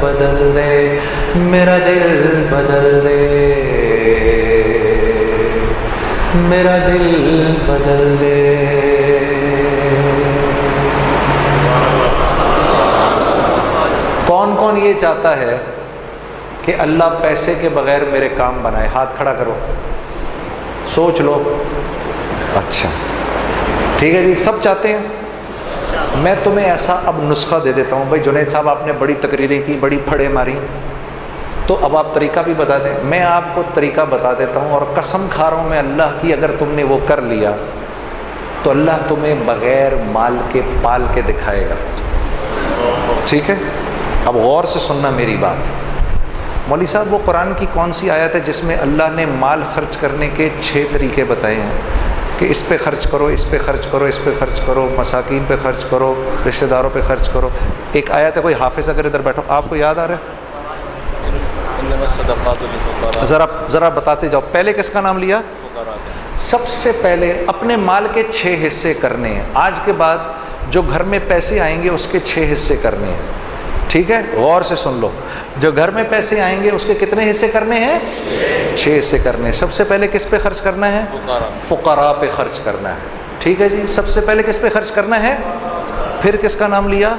بدل دے، میرا دل بدل دے، میرا دل بدل دے۔ کون کون یہ چاہتا ہے کہ اللہ پیسے کے بغیر میرے کام بنائے؟ ہاتھ کھڑا کرو، سوچ لو۔ اچھا ٹھیک ہے جی، سب چاہتے ہیں۔ میں تمہیں ایسا اب نسخہ دے دیتا ہوں، بھائی جنید صاحب آپ نے بڑی تقریریں کی، بڑی پھڑیں ماری، تو اب آپ طریقہ بھی بتا دیں۔ میں آپ کو طریقہ بتا دیتا ہوں، اور قسم کھا رہا ہوں میں اللہ کی، اگر تم نے وہ کر لیا تو اللہ تمہیں بغیر مال کے پال کے دکھائے گا، ٹھیک ہے؟ اب غور سے سننا میری بات۔ مولوی صاحب وہ قرآن کی کون سی آیت ہے جس میں اللہ نے مال خرچ کرنے کے 6 طریقے بتائے ہیں کہ اس پہ خرچ کرو، اس پہ خرچ کرو، اس پہ خرچ کرو، مساکین پہ خرچ کرو، رشتہ داروں پہ خرچ کرو؟ ایک آیت ہے، کوئی حافظ اگر ادھر بیٹھو آپ کو یاد آ رہا ہے؟ ذرا بتاتے جاؤ۔ پہلے کس کا نام لیا؟ سب سے پہلے اپنے مال کے 6 حصے کرنے ہیں۔ آج کے بعد جو گھر میں پیسے آئیں گے اس کے 6 حصے کرنے ہیں، ٹھیک ہے؟ غور سے سن لو، جو گھر میں پیسے آئیں گے اس کے کتنے حصے کرنے ہیں؟ 6 حصے کرنے ہیں۔ سب سے پہلے کس پہ خرچ کرنا ہے؟ فقراء پہ خرچ کرنا ہے، ٹھیک ہے جی؟ سب سے پہلے کس پہ خرچ کرنا ہے؟ پھر کس کا نام لیا؟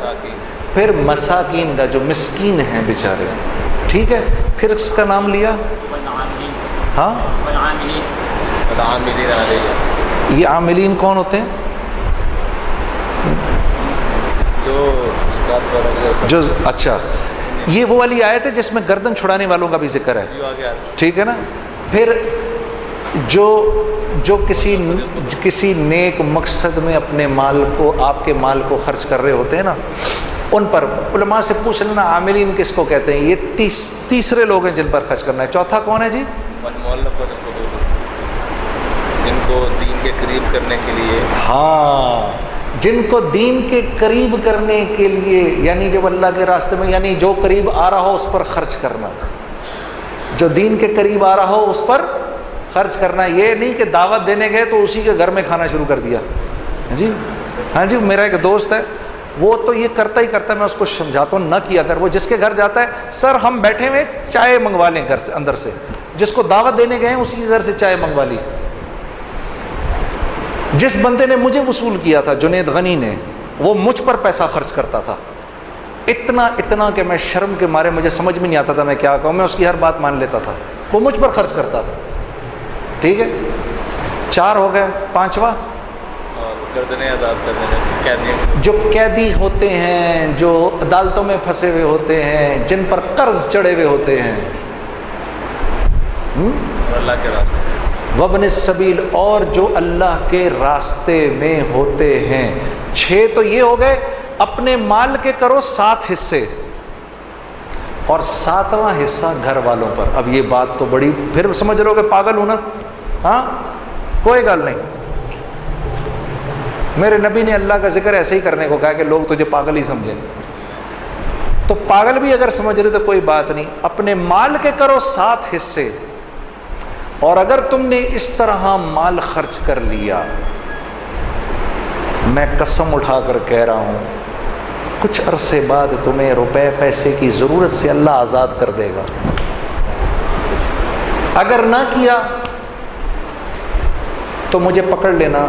پھر مساکین کا، جو مسکین ہیں بیچارے، ٹھیک ہے؟ پھر اس کا نام لیا؟ ہاں، یہ عاملین کون ہوتے ہیں؟ جو اچھا، یہ وہ والی آیت ہے جس میں گردن چھڑانے والوں کا بھی ذکر ہے، ٹھیک ہے نا؟ پھر جو کسی نیک مقصد میں اپنے مال کو، آپ کے مال کو خرچ کر رہے ہوتے ہیں نا، ان پر علماء سے پوچھ لینا عاملین کس کو کہتے ہیں۔ یہ تیسرے لوگ ہیں جن پر خرچ کرنا ہے۔ چوتھا کون ہے جی؟ جن کو دین کے قریب کرنے کے لیے، ہاں، جن کو دین کے قریب کرنے کے لیے، یعنی جب اللہ کے راستے میں، یعنی جو قریب آ رہا ہو اس پر خرچ کرنا، جو دین کے قریب آ رہا ہو اس پر خرچ کرنا۔ یہ نہیں کہ دعوت دینے گئے تو اسی کے گھر میں کھانا شروع کر دیا جی۔ ہاں جی، میرا ایک دوست ہے، وہ تو یہ کرتا ہی کرتا ہے، میں اس کو سمجھاتا ہوں نہ کیا کر۔ وہ جس کے گھر جاتا ہے، سر ہم بیٹھے ہوئے چائے منگوا لیں گھر سے، اندر سے، جس کو دعوت دینے گئے ہیں اسی کے گھر سے چائے منگوا لی۔ جس بندے نے مجھے وصول کیا تھا، جنید غنی نے، وہ مجھ پر پیسہ خرچ کرتا تھا، اتنا کہ میں شرم کے مارے مجھے سمجھ میں نہیں آتا تھا میں کیا کہوں، میں اس کی ہر بات مان لیتا تھا، وہ مجھ پر خرچ کرتا تھا، ٹھیک ہے؟ 4 ہو گئے، 5واں گردنیں آزاد کرنے کا، جو قیدی ہوتے ہیں، جو عدالتوں میں پھنسے ہوئے ہوتے ہیں، جن پر قرض چڑھے ہوئے ہوتے ہیں، اللہ کے راستے، وابن السبیل، اور جو اللہ کے راستے میں ہوتے ہیں۔ 6 تو یہ ہو گئے۔ اپنے مال کے کرو 7 حصے، اور 7واں حصہ گھر والوں پر۔ اب یہ بات تو بڑی، پھر سمجھ رہے ہو کہ پاگل ہوں نا؟ ہاں، کوئی گل نہیں، میرے نبی نے اللہ کا ذکر ایسے ہی کرنے کو کہا کہ لوگ تجھے پاگل ہی سمجھیں، تو پاگل بھی اگر سمجھ رہے تو کوئی بات نہیں۔ اپنے مال کے کرو 7 حصے، اور اگر تم نے اس طرح مال خرچ کر لیا، میں قسم اٹھا کر کہہ رہا ہوں کچھ عرصے بعد تمہیں روپے پیسے کی ضرورت سے اللہ آزاد کر دے گا۔ اگر نہ کیا تو مجھے پکڑ لینا،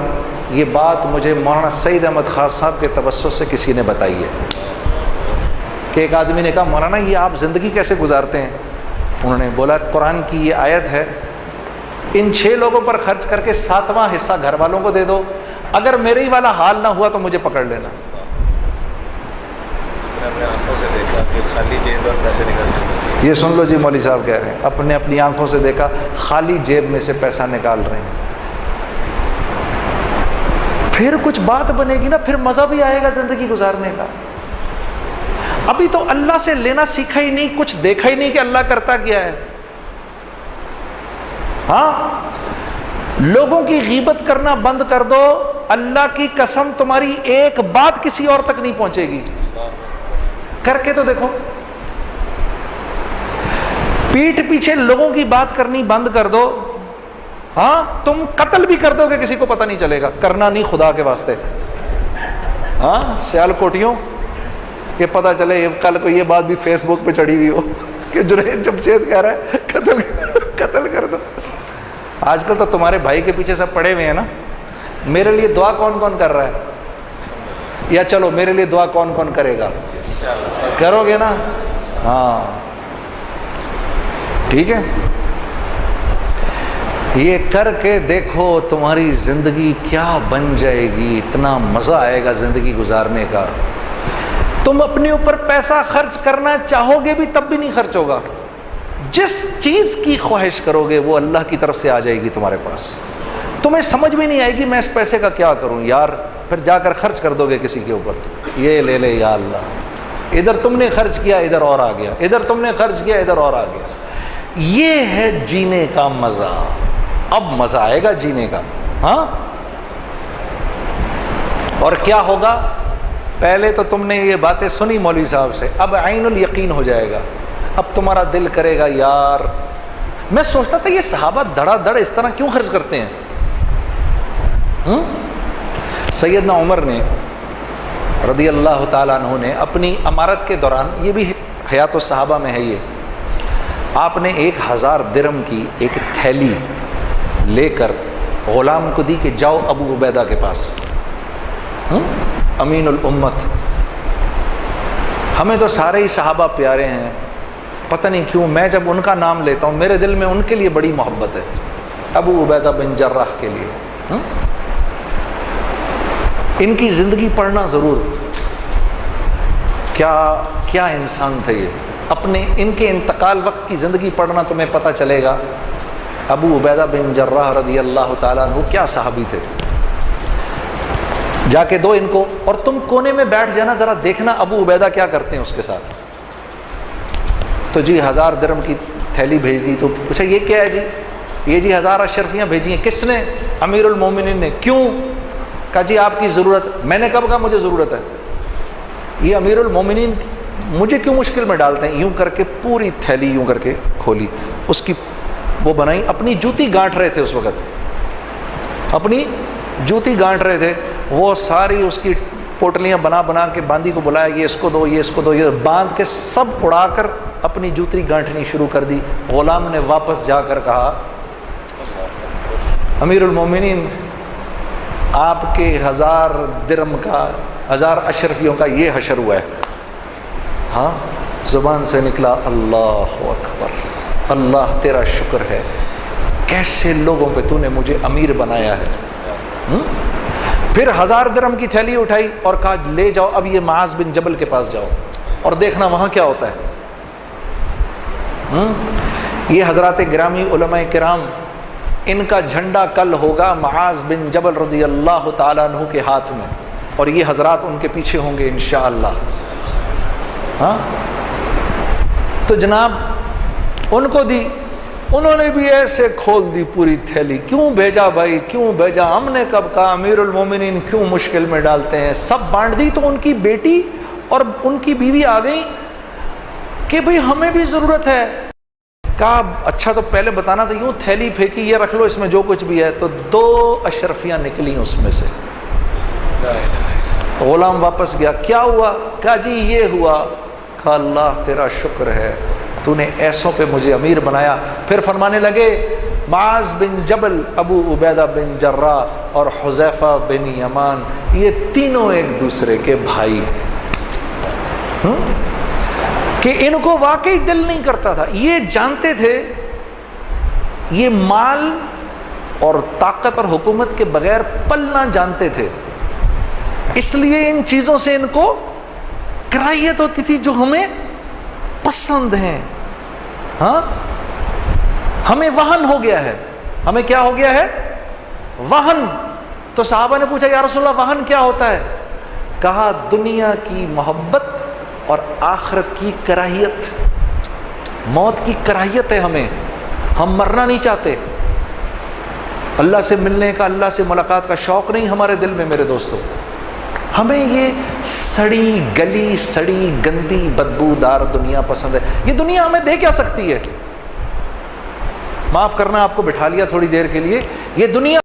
یہ بات مجھے مولانا سعید احمد خان صاحب کے توسط سے کسی نے بتائی ہے کہ ایک آدمی نے کہا مولانا یہ آپ زندگی کیسے گزارتے ہیں؟ انہوں نے بولا قرآن کی یہ آیت ہے، ان 6 لوگوں پر خرچ کر کے 7واں حصہ گھر والوں کو دے دو، اگر میرے ہی والا حال نہ ہوا تو مجھے پکڑ لینا۔ اپنے آنکھوں سے دیکھا کہ خالی جیب پر پیسے نکل جاتے ہیں۔ یہ سن لو جی، مولوی صاحب کہہ رہے ہیں اپنی آنکھوں سے دیکھا، خالی جیب میں سے پیسہ نکال رہے ہیں۔ پھر کچھ بات بنے گی نا، پھر مزہ بھی آئے گا زندگی گزارنے کا۔ ابھی تو اللہ سے لینا سیکھا ہی نہیں، کچھ دیکھا ہی نہیں کہ اللہ کرتا کیا ہے۔ ہاں، لوگوں کی غیبت کرنا بند کر دو، اللہ کی قسم تمہاری ایک بات کسی اور تک نہیں پہنچے گی۔ کر کے تو دیکھو، پیٹھ پیچھے لوگوں کی بات کرنی بند کر دو، ہاں تم قتل بھی کر دو کہ کسی کو پتہ نہیں چلے گا، کرنا نہیں خدا کے واسطے۔ ہاں سیال کوٹیوں، کہ پتہ چلے کل کو یہ بات بھی فیس بک پہ چڑھی ہوئی ہو کہ جنید جمشید کہہ رہا ہے قتل کر دو. آج کل تو تمہارے بھائی کے پیچھے سب پڑے ہوئے ہیں نا. میرے لیے دعا کون کون کر رہا ہے؟ یا چلو میرے لیے دعا کون کون کرے گا؟ کرو گے نا؟ ہاں ٹھیک ہے. یہ کر کے دیکھو تمہاری زندگی کیا بن جائے گی. اتنا مزہ آئے گا زندگی گزارنے کا. تم اپنے اوپر پیسہ خرچ کرنا چاہو گے بھی تب بھی نہیں خرچ ہوگا. جس چیز کی خواہش کرو گے وہ اللہ کی طرف سے آ جائے گی تمہارے پاس. تمہیں سمجھ بھی نہیں آئے گی میں اس پیسے کا کیا کروں یار, پھر جا کر خرچ کر دو گے کسی کے اوپر. یہ لے لے یا اللہ, ادھر تم نے خرچ کیا ادھر اور آ گیا, ادھر تم نے خرچ کیا ادھر اور آ گیا. یہ ہے جینے کا مزہ. اب مزہ آئے گا جینے کا. ہاں اور کیا ہوگا؟ پہلے تو تم نے یہ باتیں سنی مولوی صاحب سے, اب عین الیقین ہو جائے گا. اب تمہارا دل کرے گا یار. میں سوچتا تھا یہ صحابہ دڑا دڑ اس طرح کیوں خرچ کرتے ہیں. سیدنا عمر نے رضی اللہ تعالیٰ عنہ نے اپنی امارت کے دوران, یہ بھی حیات الصحابہ میں ہے یہ, آپ نے 1000 درہم کی ایک تھیلی لے کر غلام کو دی کہ جاؤ ابو عبیدہ کے پاس, امین الامت. ہمیں تو سارے ہی صحابہ پیارے ہیں, پتہ نہیں کیوں میں جب ان کا نام لیتا ہوں میرے دل میں ان کے لیے بڑی محبت ہے, ابو عبیدہ بن جراح کے لیے. ان کی زندگی پڑھنا ضرور, کیا انسان تھے یہ. اپنے ان کے انتقال وقت کی زندگی پڑھنا تمہیں پتہ چلے گا ابو عبیدہ بن جراح رضی اللہ تعالیٰ عنہ کیا صحابی تھے. جا کے دو ان کو, اور تم کونے میں بیٹھ جانا, ذرا دیکھنا ابو عبیدہ کیا کرتے ہیں اس کے ساتھ. تو جی 1000 درہم کی تھیلی بھیج دی. تو پوچھا یہ کیا ہے جی؟ یہ جی 1000 اشرفیاں بھیجی ہیں. کس نے؟ امیر المومنین نے. کیوں؟ کہا جی آپ کی ضرورت. میں نے کب کہا مجھے ضرورت ہے؟ یہ امیر المومنین مجھے کیوں مشکل میں ڈالتے ہیں؟ یوں کر کے پوری تھیلی یوں کر کے کھولی, اس کی وہ بنائی. اپنی جوتی گانٹ رہے تھے اس وقت, اپنی جوتی گانٹ رہے تھے. وہ ساری اس کی پوٹلیاں بنا کے باندی کو بلایا, یہ اس کو دو, یہ اس کو دو, یہ باندھ کے سب اڑا کر اپنی جوتی گانٹنی شروع کر دی. غلام نے واپس جا کر کہا امیر المومنین آپ کے 1000 درہم کا, 1000 اشرفیوں کا یہ حشر ہوا ہے. ہاں زبان سے نکلا اللہ اکبر, اللہ تیرا شکر ہے, کیسے لوگوں پہ تو نے مجھے امیر بنایا ہے. پھر 1000 درہم کی تھیلی اٹھائی اور کہا لے جاؤ اب یہ معاذ بن جبل کے پاس جاؤ اور دیکھنا وہاں کیا ہوتا ہے. یہ حضرات گرامی علماء کرام, ان کا جھنڈا کل ہوگا معاذ بن جبل رضی اللہ تعالیٰ عنہ کے ہاتھ میں, اور یہ حضرات ان کے پیچھے ہوں گے انشاءاللہ. ہاں تو جناب ان کو دی, انہوں نے بھی ایسے کھول دی پوری تھیلی. کیوں بھیجا بھائی, کیوں بھیجا؟ ہم نے کب کہا امیر المومنین کیوں مشکل میں ڈالتے ہیں. سب بانٹ دی. تو ان کی بیٹی اور ان کی بیوی آ گئی کہ بھئی ہمیں بھی ضرورت ہے. کہا اچھا تو پہلے بتانا تھا. یوں تھیلی پھینکی, یہ رکھ لو اس میں جو کچھ بھی ہے. تو 2 اشرفیاں نکلیں اس میں سے. غلام واپس گیا, کیا ہوا؟ کہا جی یہ ہوا. کہا اللہ تیرا شکر ہے, تو نے ایسوں پہ مجھے امیر بنایا. پھر فرمانے لگے معاذ بن جبل, ابو عبیدہ بن جراح اور حذیفہ بن یمان, یہ تینوں ایک دوسرے کے بھائی کہ ان کو واقعی دل نہیں کرتا تھا. یہ جانتے تھے یہ مال اور طاقت اور حکومت کے بغیر پلنا جانتے تھے, اس لیے ان چیزوں سے ان کو کراہیت ہوتی تھی جو ہمیں پسند ہیں. ہاں ہمیں وہن ہو گیا ہے. ہمیں کیا ہو گیا ہے؟ وہن. تو صحابہ نے پوچھا یا رسول اللہ وہن کیا ہوتا ہے؟ کہا دنیا کی محبت اور آخرت کی کراہیت. موت کی کراہیت ہے ہمیں, ہم مرنا نہیں چاہتے. اللہ سے ملنے کا, اللہ سے ملاقات کا شوق نہیں ہمارے دل میں میرے دوستوں. ہمیں یہ سڑی گلی, سڑی گندی بدبودار دنیا پسند ہے. یہ دنیا ہمیں دے کیا سکتی ہے؟ معاف کرنا آپ کو بٹھا لیا تھوڑی دیر کے لیے. یہ دنیا